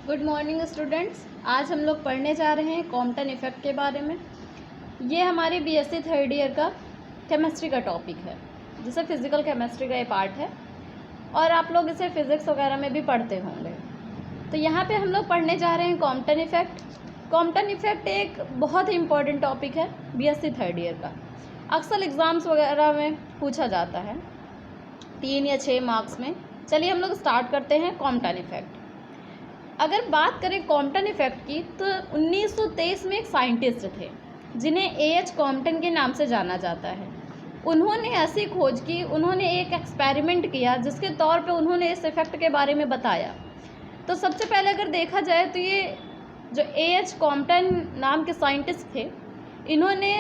Good morning students. आज हम लोग पढ़ने जा रहे हैं कॉम्पटन इफ़ेक्ट के बारे में। ये हमारे बीएससी थर्ड ईयर का केमिस्ट्री का टॉपिक है, जिसे फिज़िकल केमिस्ट्री का ये पार्ट है और आप लोग इसे फिज़िक्स वगैरह में भी पढ़ते होंगे। तो यहाँ पे हम लोग पढ़ने जा रहे हैं कॉम्पटन इफ़ेक्ट। कॉम्पटन इफ़ेक्ट एक बहुत ही इम्पॉर्टेंट टॉपिक है बीएससी थर्ड ईयर का। अक्सर एग्ज़ाम्स वगैरह में पूछा जाता है 3 या 6 मार्क्स में। चलिए हम लोग स्टार्ट करते हैं कॉम्पटन इफ़ेक्ट। अगर बात करें कॉम्पटन इफ़ेक्ट की तो 1923 में एक साइंटिस्ट थे जिन्हें A.H. कॉम्पटन के नाम से जाना जाता है। उन्होंने ऐसी खोज की, उन्होंने एक एक्सपेरिमेंट किया जिसके तौर पे उन्होंने इस इफ़ेक्ट के बारे में बताया। तो सबसे पहले अगर देखा जाए तो ये जो A.H. कॉम्पटन नाम के साइंटिस्ट थे, इन्होंने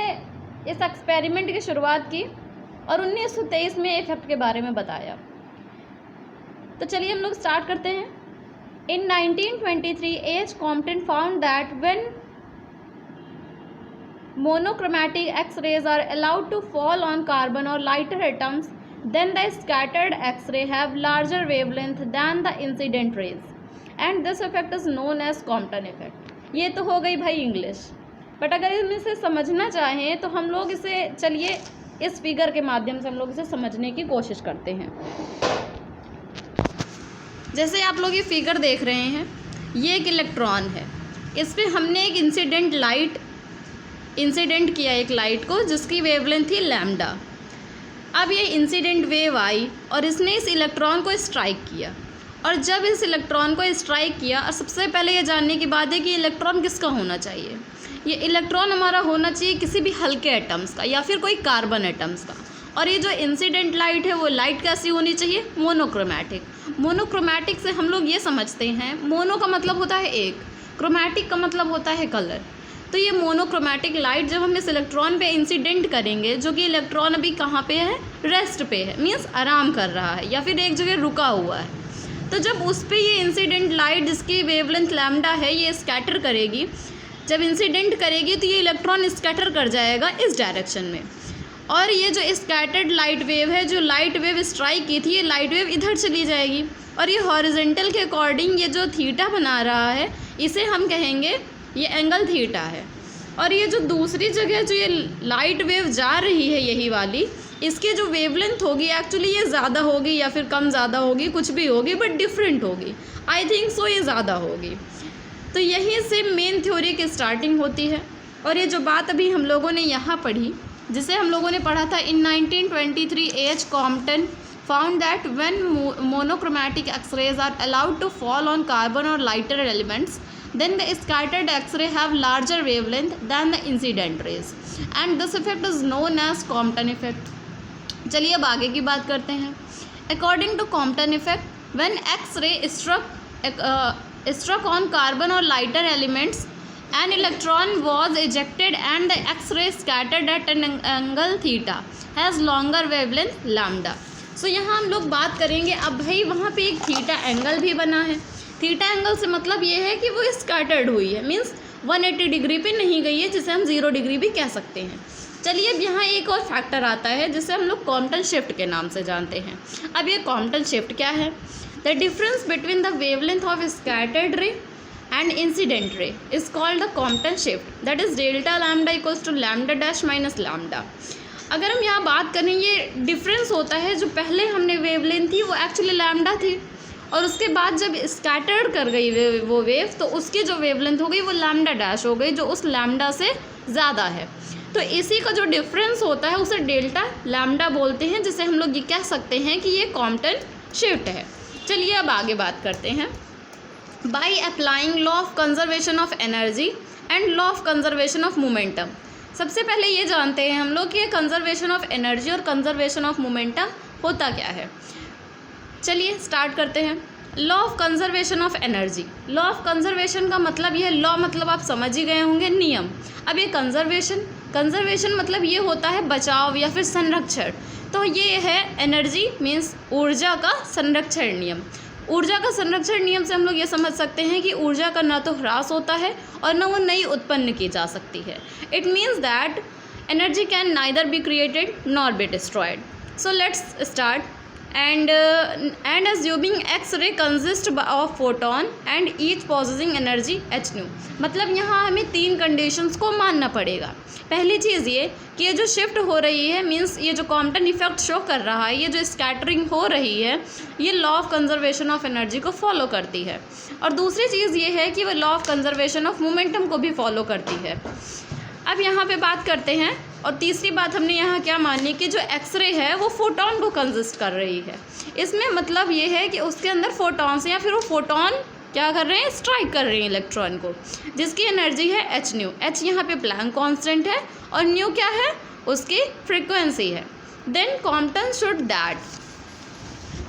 इस एक्सपेरिमेंट की शुरुआत की और 1923 में इफ़ेक्ट के बारे में बताया। तो चलिए हम लोग स्टार्ट करते हैं। In 1923, A.H. Compton found that when monochromatic X-rays are allowed to fall on carbon or lighter atoms, then the scattered X-ray have larger wavelength than the incident rays, and this effect is known as Compton effect. ये तो हो गई भाई English, but अगर इसमें से समझना चाहें तो हम लोग इसे चलिए इस फिगर के माध्यम से हम लोग इसे समझने की कोशिश करते हैं। जैसे आप लोग ये फिगर देख रहे हैं, ये एक इलेक्ट्रॉन है, इस पर हमने एक इंसिडेंट किया एक लाइट को जिसकी वेवलेंथ थी लैम्डा। अब ये इंसिडेंट वेव आई और इसने इस इलेक्ट्रॉन को स्ट्राइक किया, और जब इस इलेक्ट्रॉन को स्ट्राइक किया, और सबसे पहले ये जानने की बात है कि इलेक्ट्रॉन किसका होना चाहिए। ये इलेक्ट्रॉन हमारा होना चाहिए किसी भी हल्के एटम्स का या फिर कोई कार्बन एटम्स का। और ये जो इंसिडेंट लाइट है वो लाइट कैसी होनी चाहिए, मोनोक्रोमैटिक। मोनोक्रोमैटिक से हम लोग ये समझते हैं, मोनो का मतलब होता है एक, क्रोमैटिक का मतलब होता है कलर। तो ये मोनोक्रोमैटिक लाइट जब हम इस इलेक्ट्रॉन पे इंसिडेंट करेंगे, जो कि इलेक्ट्रॉन अभी कहाँ पे है, रेस्ट पे है, मीन्स आराम कर रहा है या फिर एक जगह रुका हुआ है। तो जब उस पर ये इंसिडेंट लाइट जिसकी वेवलेंथ लैम्डा है ये स्कैटर करेगी, जब इंसिडेंट करेगी तो ये इलेक्ट्रॉन स्कैटर कर जाएगा इस डायरेक्शन में। और ये जो स्कैटर्ड लाइट वेव है, जो लाइट वेव स्ट्राइक की थी, ये लाइट वेव इधर चली जाएगी और ये हॉरिजॉन्टल के अकॉर्डिंग ये जो थीटा बना रहा है इसे हम कहेंगे ये एंगल थीटा है। और ये जो दूसरी जगह जो ये लाइट वेव जा रही है यही वाली, इसकी जो वेवलेंथ होगी एक्चुअली ये ज़्यादा होगी या फिर कम ज़्यादा होगी, कुछ भी होगी बट डिफरेंट होगी। आई थिंक सो ये ज़्यादा होगी। तो यहीं से मेन थ्योरी की स्टार्टिंग होती है। और ये जो बात अभी हम लोगों ने यहाँ पढ़ी, जिसे हम लोगों ने पढ़ा था इन 1923 A.H. Compton found that when monochromatic X-rays are allowed to fall on carbon or lighter elements, then the scattered X-ray have larger wavelength than the incident rays, and this effect is known as Compton effect. चलिए अब आगे की बात करते हैं। According to Compton effect, when X-ray struck on carbon or lighter elements, an electron was ejected and the X-ray scattered at an angle theta has longer wavelength lambda. So यहाँ हम लोग बात करेंगे, अब भाई वहाँ पे एक थीटा एंगल भी बना है। थीटा एंगल से मतलब ये है कि वो स्कैटर्ड हुई है, मीन्स 180 डिग्री पे नहीं गई है, जिसे हम 0 डिग्री भी कह सकते हैं। चलिए अब यहाँ एक और फैक्टर आता है जिसे हम लोग कॉम्पटन शिफ्ट के नाम से जानते हैं। अब ये कॉम्पटन शिफ्ट क्या है? The difference between the wavelength of scattered रे and incident ray is called the Compton shift, that is delta lambda equals to lambda dash minus lambda. अगर हम यहाँ बात करें, ये डिफरेंस होता है, जो पहले हमने वेवलेंथ थी वो एक्चुअली लैम्डा थी और उसके बाद जब स्कैटर्ड कर गई वो वेव तो उसकी जो वेवलेंथ हो गई वो लैम्डा डैश हो गई, जो उस लैम्डा से ज़्यादा है। तो इसी का जो डिफरेंस होता है उसे डेल्टा लैम्डा बोलते हैं, जिसे हम लोग ये कह सकते हैं कि ये कॉम्पटन शिफ्ट है। चलिए अब आगे बात करते हैं। By applying law of conservation of energy and law of conservation of momentum, सबसे पहले ये जानते हैं हम लोग कि ये कंजर्वेशन ऑफ एनर्जी और कंजर्वेशन ऑफ मोमेंटम होता क्या है। चलिए स्टार्ट करते हैं। Law of conservation of energy. Law of conservation का मतलब ये, लॉ मतलब आप समझ ही गए होंगे, नियम। अब ये कंजर्वेशन मतलब ये होता है बचाव या फिर संरक्षण। तो ये है एनर्जी मीन्स ऊर्जा का संरक्षण नियम। ऊर्जा का संरक्षण नियम से हम लोग ये समझ सकते हैं कि ऊर्जा का ना तो ह्रास होता है और न वो नई उत्पन्न की जा सकती है। It means that energy can neither be created nor be destroyed. So let's start. and assuming X-ray consists of photon and each possessing energy h nu। मतलब यहाँ हमें 3 कंडीशंस को मानना पड़ेगा। पहली चीज़ ये कि ये जो शिफ्ट हो रही है मींस ये जो कॉम्पटन इफेक्ट शो कर रहा है, ये जो स्कैटरिंग हो रही है, ये law of conservation of energy को फॉलो करती है। और दूसरी चीज़ ये है कि वो law of conservation of momentum को भी फॉलो करती है। अब यहाँ पे बात करते हैं, और तीसरी बात हमने यहाँ क्या मानी कि जो एक्सरे है वो फोटॉन को कंसिस्ट कर रही है। इसमें मतलब ये है कि उसके अंदर फोटॉन्स या फिर वो फोटॉन क्या कर रहे हैं, स्ट्राइक कर रहे हैं इलेक्ट्रॉन को, जिसकी एनर्जी है एच न्यू। एच यहाँ पे प्लैंक कांस्टेंट है और न्यू क्या है, उसकी फ्रीक्वेंसी है। Then Compton should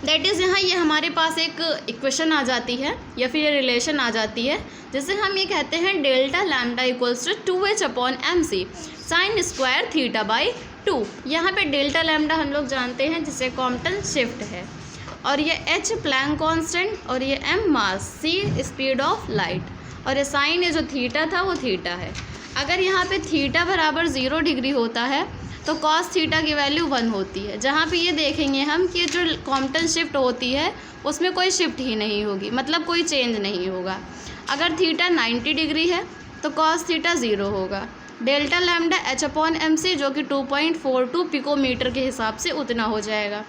that is यहाँ ये हमारे पास एक इक्वेशन आ जाती है या फिर ये रिलेशन आ जाती है, जिसे हम ये कहते हैं delta lambda equals to 2h/mc sine square theta by 2। यहाँ पे डेल्टा लैम्डा हम लोग जानते हैं जिसे कॉम्पटन शिफ्ट है, और ये h प्लैंक कांस्टेंट, और ये m mass, c speed of light, और ये साइन ये जो थीटा था वो थीटा है। अगर यहाँ पे थीटा बराबर 0 डिग्री होता है तो कॉस थीटा की वैल्यू 1 होती है। जहाँ पे ये देखेंगे हम कि जो कॉम्पटन शिफ्ट होती है उसमें कोई शिफ्ट ही नहीं होगी, मतलब कोई चेंज नहीं होगा। अगर थीटा 90 डिग्री है तो कॉस थीटा 0 होगा। डेल्टा लैम्डा h/mc जो कि 2.42 पिकोमीटर के हिसाब से उतना हो जाएगा।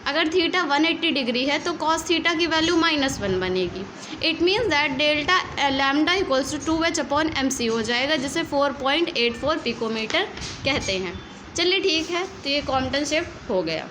अगर थीटा 180 डिग्री है तो कॉस थीटा की वैल्यू -1 बनेगी। It means that delta lambda equals to 2h/mc हो जाएगा, जिसे 4.84 पिकोमीटर कहते हैं। चलिए ठीक है, तो ये कॉम्पटन शिफ्ट हो गया।